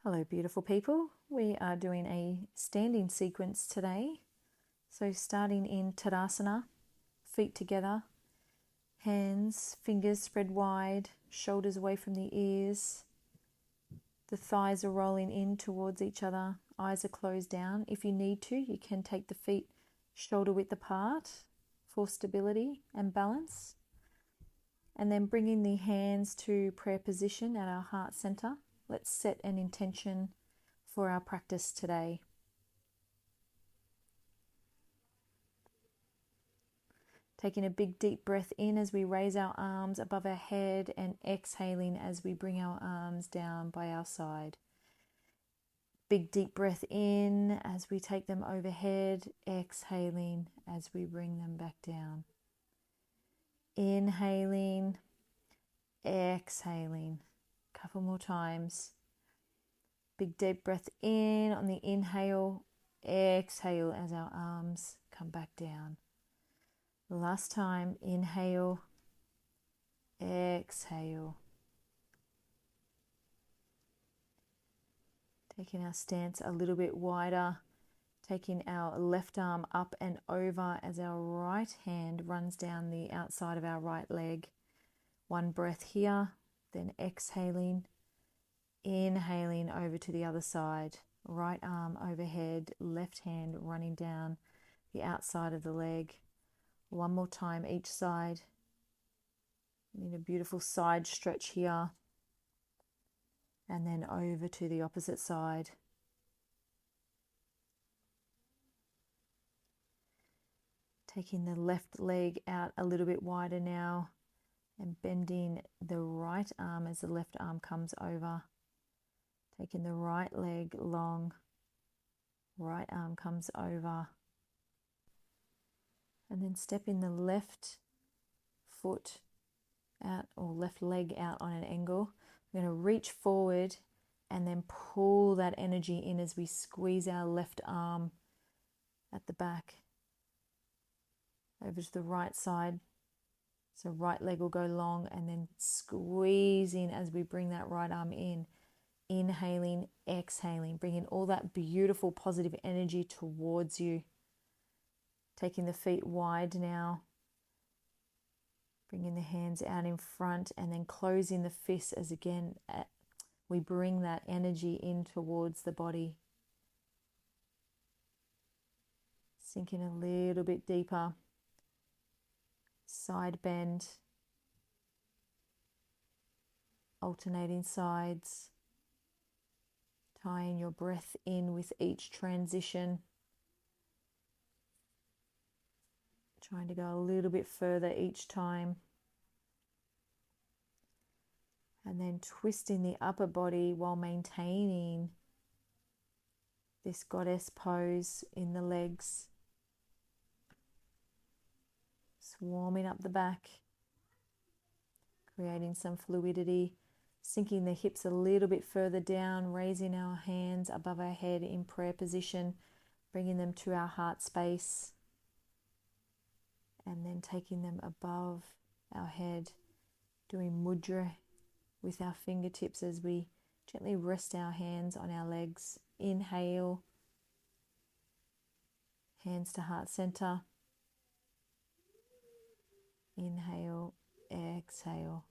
Hello, beautiful people. We are doing a standing sequence today. So, starting in Tadasana, feet together, hands, fingers spread wide, shoulders away from the ears. The thighs are rolling in towards each other, eyes are closed down. If you need to, you can take the feet shoulder width apart for stability and balance. And then bringing the hands to prayer position at our heart center. Let's set an intention for our practice today. Taking a big deep breath in as we raise our arms above our head and exhaling as we bring our arms down by our side. Big deep breath in as we take them overhead, exhaling as we bring them back down. Inhaling, exhaling. Couple more times. Big deep breath in on the inhale, exhale as our arms come back down. Last time, inhale, exhale. Taking our stance a little bit wider, taking our left arm up and over as our right hand runs down the outside of our right leg. One breath here, then exhaling, inhaling over to the other side. Right arm overhead, left hand running down the outside of the leg. One more time each side. Need a beautiful side stretch here. And then over to the opposite side. Taking the left leg out a little bit wider now and bending the right arm as the left arm comes over. Taking the right leg long, right arm comes over. And then stepping the left foot out or left leg out on an angle. We're going to reach forward and then pull that energy in as we squeeze our left arm at the back over to the right side. So right leg will go long and then squeezing as we bring that right arm in. Inhaling, exhaling, bringing all that beautiful positive energy towards you. Taking the feet wide now. Bringing the hands out in front and then closing the fists as again we bring that energy in towards the body. Sinking a little bit deeper. Side bend. Alternating sides. Tying your breath in with each transition. Trying to go a little bit further each time. And then twisting the upper body while maintaining this goddess pose in the legs. Swarming up the back. Creating some fluidity. Sinking the hips a little bit further down. Raising our hands above our head in prayer position. Bringing them to our heart space. And then taking them above our head. Doing mudra with our fingertips as we gently rest our hands on our legs. Inhale, hands to heart center. Inhale, exhale.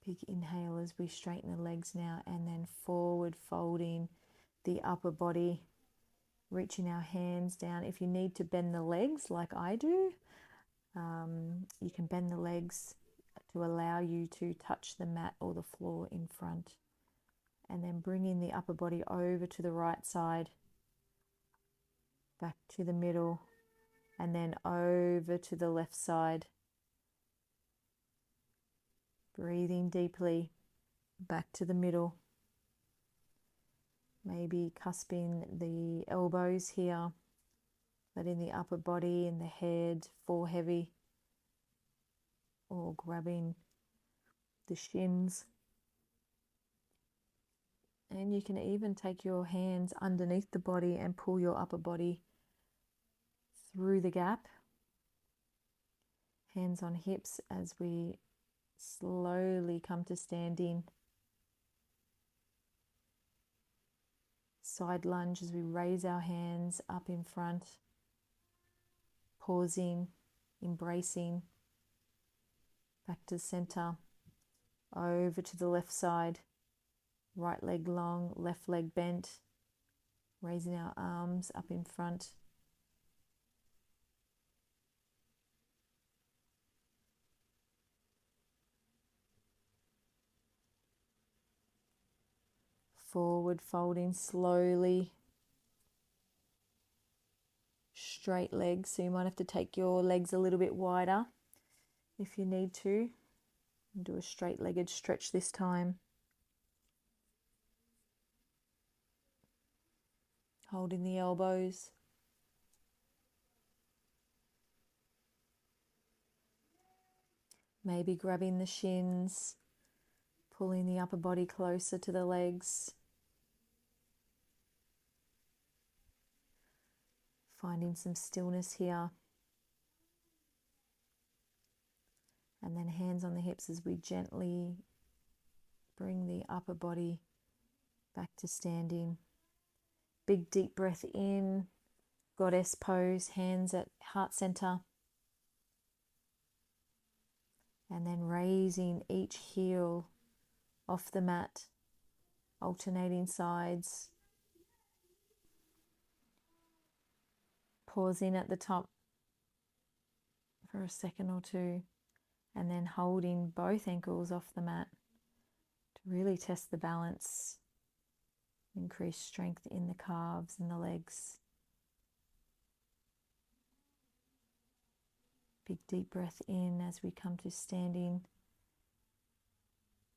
Big inhale as we straighten the legs now and then forward folding the upper body. Reaching our hands down. If you need to bend the legs like I do, you can bend the legs to allow you to touch the mat or the floor in front. And then bringing the upper body over to the right side, back to the middle, and then over to the left side. Breathing deeply, back to the middle. Maybe cusping the elbows here, letting the upper body and the head fall heavy, or grabbing the shins. And you can even take your hands underneath the body and pull your upper body through the gap. Hands on hips as we slowly come to standing. Side lunge as we raise our hands up in front, pausing, embracing, back to center, over to the left side, right leg long, left leg bent, raising our arms up in front. Forward folding slowly. Straight legs, so you might have to take your legs a little bit wider if you need to. And do a straight legged stretch this time. Holding the elbows. Maybe grabbing the shins, pulling the upper body closer to the legs. Finding some stillness here. And then hands on the hips as we gently bring the upper body back to standing. Big deep breath in, goddess pose, hands at heart center. And then raising each heel off the mat, alternating sides. Pausing at the top for a second or two, and then holding both ankles off the mat to really test the balance, increase strength in the calves and the legs. Big deep breath in as we come to standing,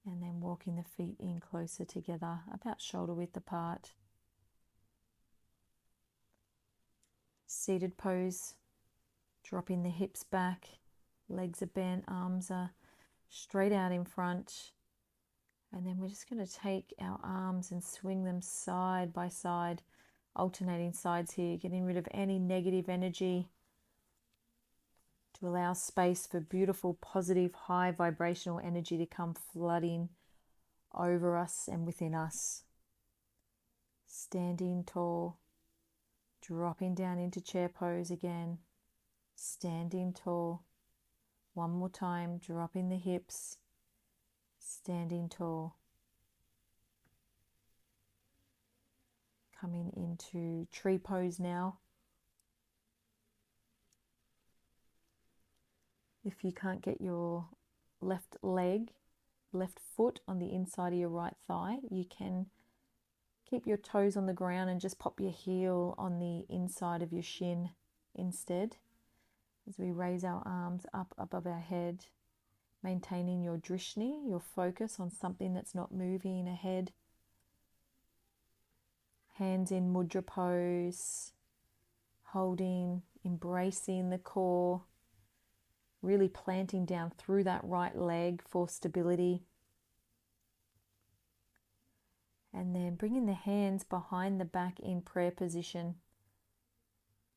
and then walking the feet in closer together, about shoulder width apart. Seated pose, dropping the hips back, legs are bent, arms are straight out in front. And then we're just going to take our arms and swing them side by side, alternating sides here, getting rid of any negative energy to allow space for beautiful, positive, high vibrational energy to come flooding over us and within us. Standing tall, dropping down into chair pose again, standing tall. One more time, dropping the hips, standing tall. Coming into tree pose now. If you can't get your left foot on the inside of your right thigh, you can keep your toes on the ground and just pop your heel on the inside of your shin instead. As we raise our arms up above our head, maintaining your drishti, your focus on something that's not moving ahead. Hands in mudra pose, holding, embracing the core, really planting down through that right leg for stability. And then bringing the hands behind the back in prayer position.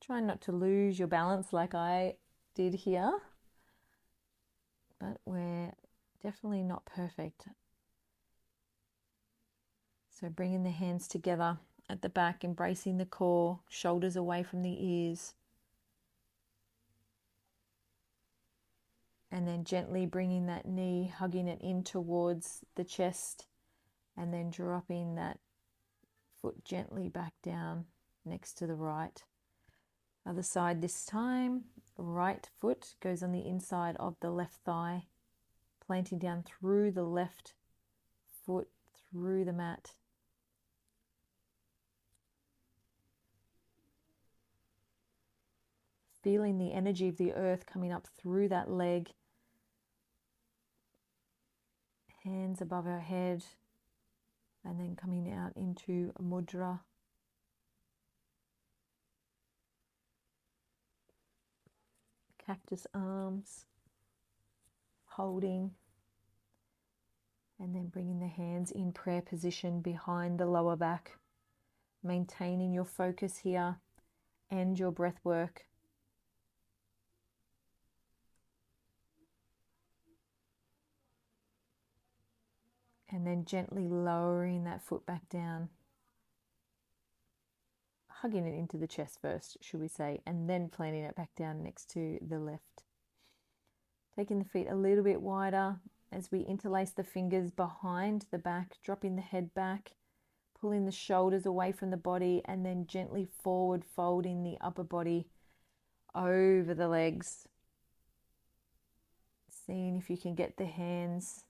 Try not to lose your balance like I did here, but we're definitely not perfect. So bringing the hands together at the back, embracing the core, shoulders away from the ears. And then gently bringing that knee, hugging it in towards the chest, and then dropping that foot gently back down next to the right. Other side this time, right foot goes on the inside of the left thigh, planting down through the left foot, through the mat. Feeling the energy of the earth coming up through that leg. Hands above our head, and then coming out into a mudra. Cactus arms, holding, and then bringing the hands in prayer position behind the lower back, maintaining your focus here and your breath work. And then gently lowering that foot back down, hugging it into the chest first, should we say, and then planting it back down next to the left. Taking the feet a little bit wider as we interlace the fingers behind the back, dropping the head back, pulling the shoulders away from the body, and then gently forward folding the upper body over the legs. Seeing if you can get the hands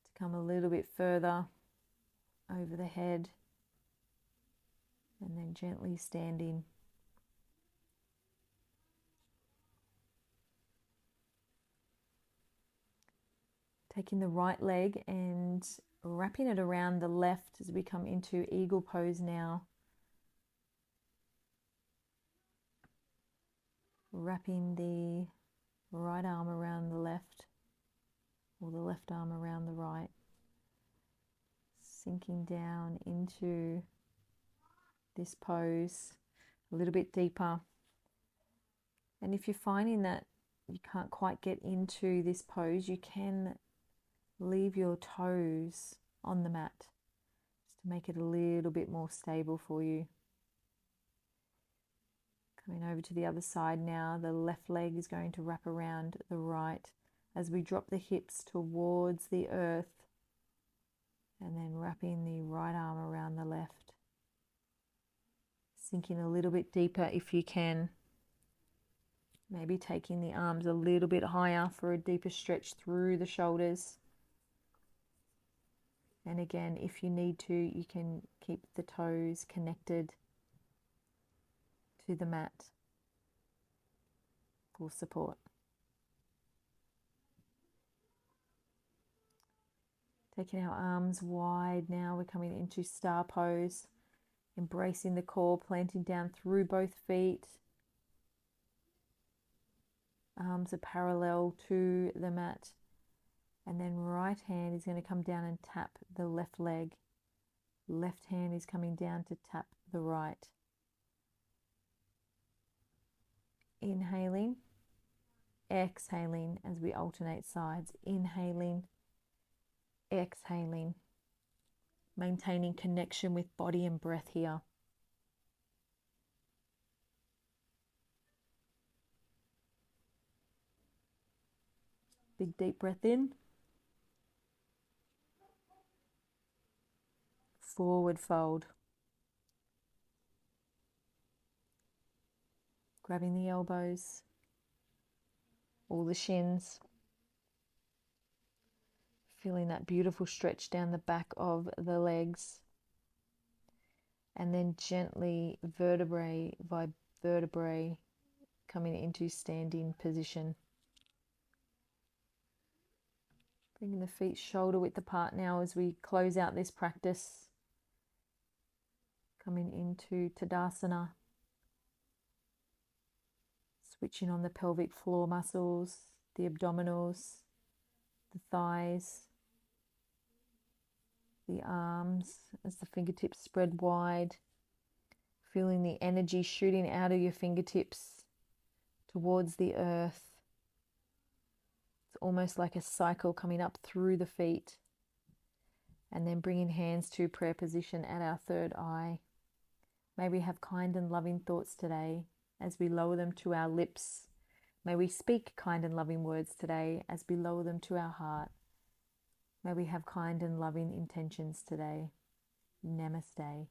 to come a little bit further over the head, and then gently standing. Taking the right leg and wrapping it around the left as we come into eagle pose now. Wrapping the right arm around the left, or the left arm around the right. Sinking down into this pose a little bit deeper. And if you're finding that you can't quite get into this pose, you can leave your toes on the mat just to make it a little bit more stable for you. Coming over to the other side now, the left leg is going to wrap around the right as we drop the hips towards the earth, and then wrapping the right arm around the left. Sinking a little bit deeper if you can. Maybe taking the arms a little bit higher for a deeper stretch through the shoulders. And again, if you need to, you can keep the toes connected to the mat for support. Taking our arms wide now, we're coming into star pose, embracing the core, planting down through both feet. Arms are parallel to the mat. And then right hand is going to come down and tap the left leg. Left hand is coming down to tap the right. Inhaling, exhaling as we alternate sides. Inhaling, exhaling. Maintaining connection with body and breath here. Big deep breath in. Forward fold. Grabbing the elbows, all the shins. Feeling that beautiful stretch down the back of the legs. And then gently, vertebrae by vertebrae, coming into standing position. Bringing the feet shoulder width apart now as we close out this practice. Coming into Tadasana. Switching on the pelvic floor muscles, the abdominals, the thighs, the arms as the fingertips spread wide. Feeling the energy shooting out of your fingertips towards the earth. It's almost like a cycle coming up through the feet. And then bringing hands to prayer position at our third eye. May we have kind and loving thoughts today as we lower them to our lips. May we speak kind and loving words today as we lower them to our heart. May we have kind and loving intentions today. Namaste.